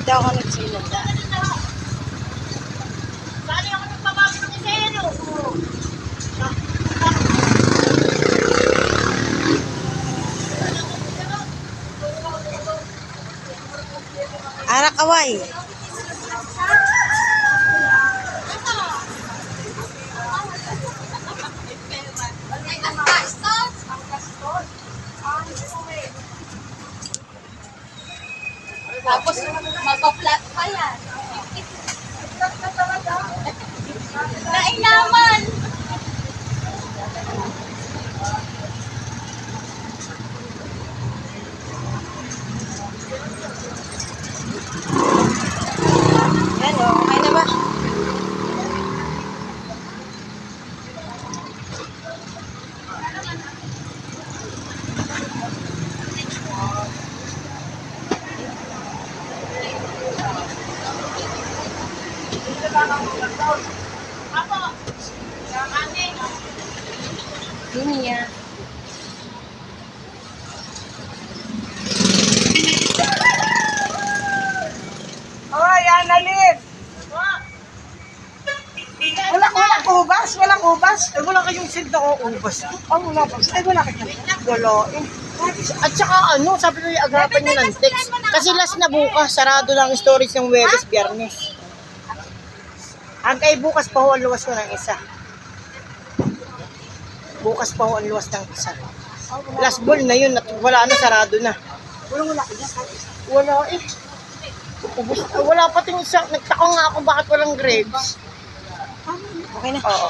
Dito ako nagsimula. Sali ako ng pababa ng isero. Anak kaway. Tapos magpa-flat pa yan. Nailaman. Yan o, okay na ba? Apo. Ate. Yun niya. Hoy, Annalyn! Walang ubas? Walang ubas? Ay, wala kayong send na ubas. Wala pa. Ay, wala ka dyan. Wala eh. At saka ano, sabi ko yung agapan nyo ng text. Kasi last na bukas, sarado lang storage ng Webes, Biyernes. Hanggang bukas pa ho ang luwas ko ng isa. Bukas pa ho ang luwas ng isa. Last ball na yun, at wala na, sarado na. Wala ka dyan. Wala eh. Ubus, wala pa ting isa. Nagtaka nga ako bakit walang grapes. Okay na. Oo.